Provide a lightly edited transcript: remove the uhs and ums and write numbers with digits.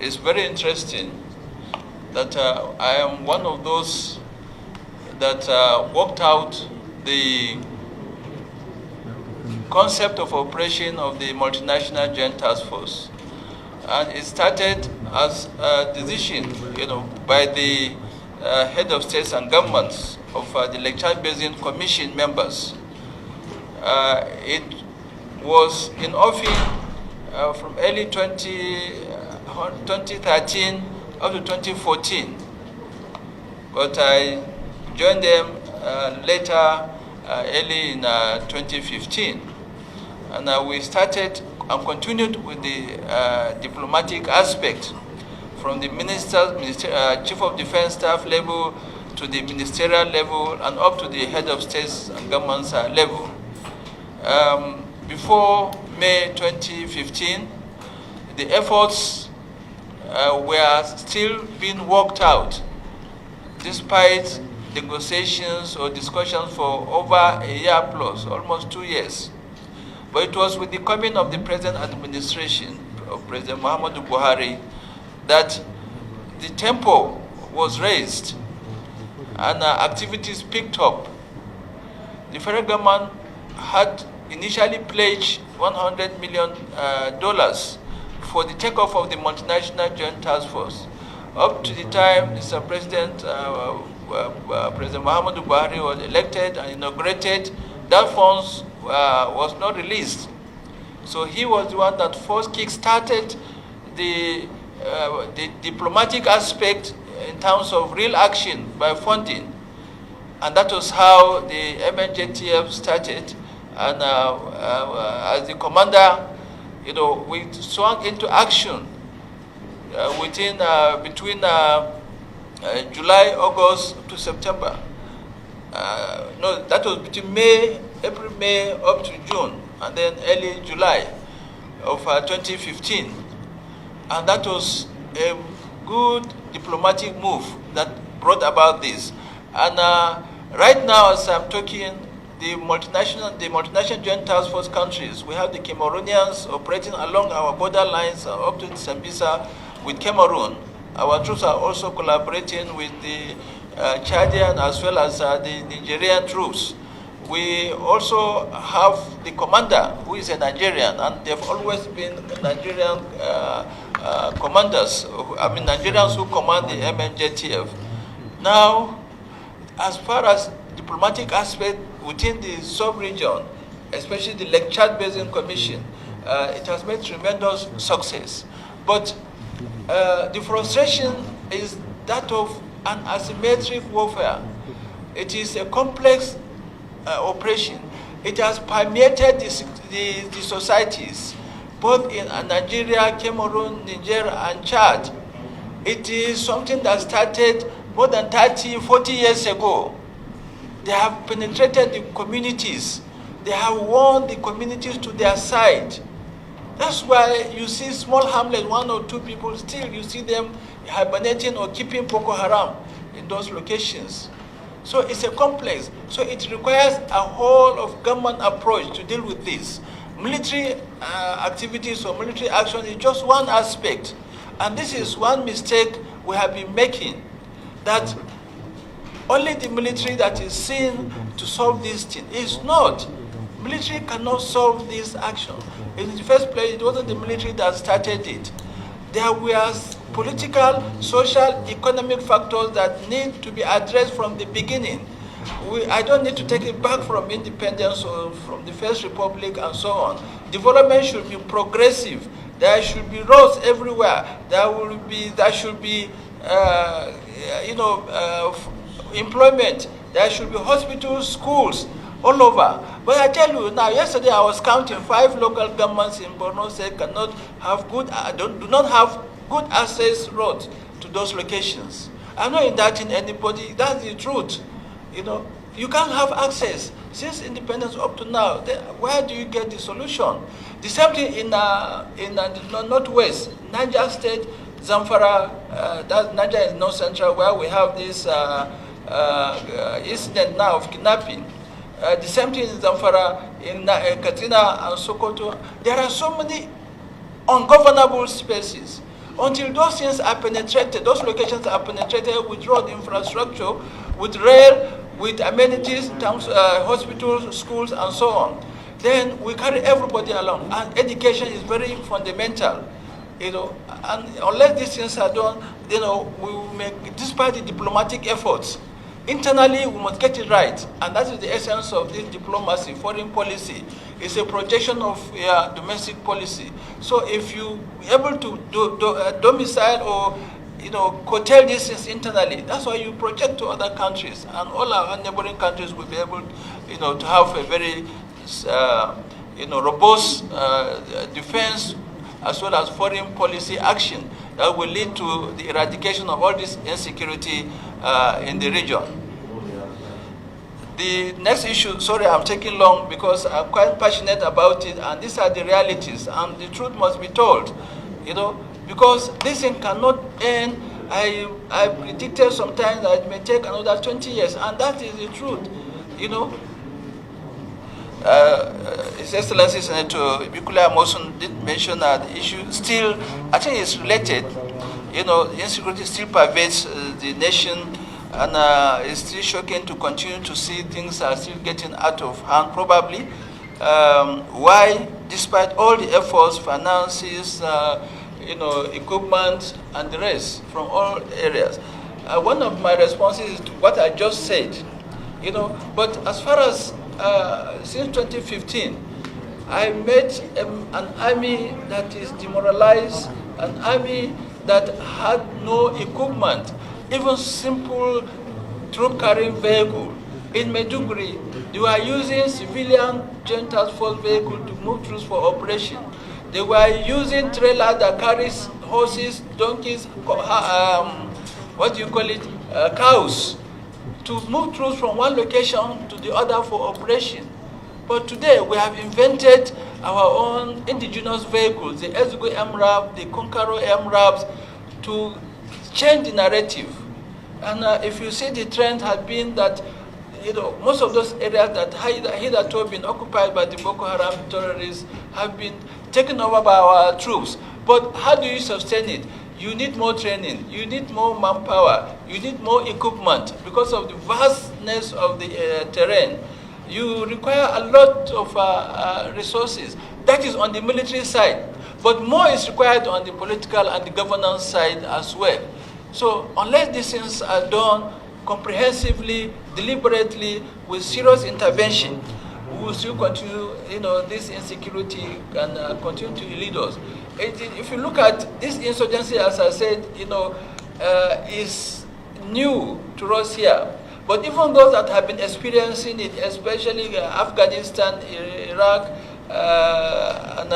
It's very interesting that I am one of those that worked out the concept of operation of the multinational joint task force. And it started as a decision, by the head of states and governments of the Lake Chad Basin Commission members. It was in office from early 2013 up to 2014, but I joined them later, early in 2015, and we started and continued with the diplomatic aspect from the chief of defense staff level to the ministerial level and up to the head of states and governments level. Before May 2015, the efforts were still being worked out despite negotiations or discussions for over a year plus, almost 2 years. But it was with the coming of the present administration of President Muhammadu Buhari that the tempo was raised and activities picked up. The federal government had initially pledged $100 million for the takeoff of the multinational joint task force. Up to the time Mr. President Muhammadu Buhari was elected and inaugurated, that funds was not released. So he was the one that first kick-started the diplomatic aspect in terms of real action by funding. And that was how the MNJTF started. And as the commander, we swung into action between July, August to September. No, that was between April, May up to June, and then early July of 2015. And that was a good diplomatic move that brought about this. And right now, as I'm talking, the multinational joint task force countries, we have the Cameroonians operating along our border lines up to Sambisa with Cameroon. Our troops are also collaborating with the Chadian as well as the Nigerian troops. We also have the commander, who is a Nigerian, and they've always been Nigerian commanders, Nigerians who command the MNJTF. Now, as far as diplomatic aspect within the sub-region, especially the Lake Chad Basin Commission, it has made tremendous success. But the frustration is that of an asymmetric warfare. It is a complex operation. It has permeated the societies, both in Nigeria, Cameroon, Niger, and Chad. It is something that started more than 30, 40 years ago. They have penetrated the communities. They have won the communities to their side. That's why you see small hamlets, 1 or 2 people, still you see them hibernating or keeping Boko Haram in those locations. So it's a complex. So it requires a whole of government approach to deal with this. Military activities or military action is just one aspect. And this is one mistake we have been making, that only the military that is seen to solve this thing. Is not. Military cannot solve this action. In the first place, it wasn't the military that started it. There were political, social, economic factors that need to be addressed from the beginning. I don't need to take it back from independence or from the First Republic and so on. Development should be progressive. There should be roads everywhere. There should be employment. There should be hospitals, schools, all over. But I tell you now, yesterday I was counting 5 local governments in Borno State cannot have do not have good access roads to those locations. I'm not indicting anybody. That's the truth. You can't have access. Since independence up to now, where do you get the solution? The same thing in the northwest, Niger State, Zamfara, Niger is north central, where we have this incident now of kidnapping. The same thing in Zamfara, in Katsina and Sokoto. There are so many ungovernable spaces. Until those things are penetrated, those locations are penetrated with road infrastructure, with rail, with amenities, hospitals, schools, and so on, then we carry everybody along. And education is very fundamental, and unless these things are done, we will make, despite the diplomatic efforts, internally we must get it right. And that is the essence of this diplomacy. Foreign policy is a projection of domestic policy. So if you are able to domicile or curtail these things internally, that's why you project to other countries, and all our neighboring countries will be able to have a very robust defense as well as foreign policy action that will lead to the eradication of all this insecurity in the region. The next issue, sorry I'm taking long because I'm quite passionate about it, and these are the realities, and the truth must be told, because this thing cannot end. I predicted sometimes that it may take another 20 years, and that is the truth, His Excellency Senator Bikula Amosun did mention that the issue still, I think it's related. Insecurity still pervades the nation, and it's still shocking to continue to see things are still getting out of hand, probably. Why, despite all the efforts, finances, equipment, and the rest from all areas? One of my responses is to what I just said, but as far as since 2015, I met an army that is demoralized, an army that had no equipment, even simple troop-carrying vehicle. In Maiduguri, they were using civilian joint task force vehicle to move troops for operation. They were using trailer that carries horses, donkeys, cows, to move troops from one location to the other for operation. But today we have invented our own indigenous vehicles, the Ezgo MRAP, the Konkaro MRAPs, to change the narrative. And if you see, the trend has been that most of those areas that hitherto been occupied by the Boko Haram terrorists have been taken over by our troops. But how do you sustain it? You need more training, you need more manpower, you need more equipment because of the vastness of the terrain. You require a lot of resources. That is on the military side. But more is required on the political and the governance side as well. So unless these things are done comprehensively, deliberately, with serious intervention, we will still continue, this insecurity can continue to lead us. If you look at this insurgency, as I said, is new to us here. But even those that have been experiencing it, especially Afghanistan, Iraq, and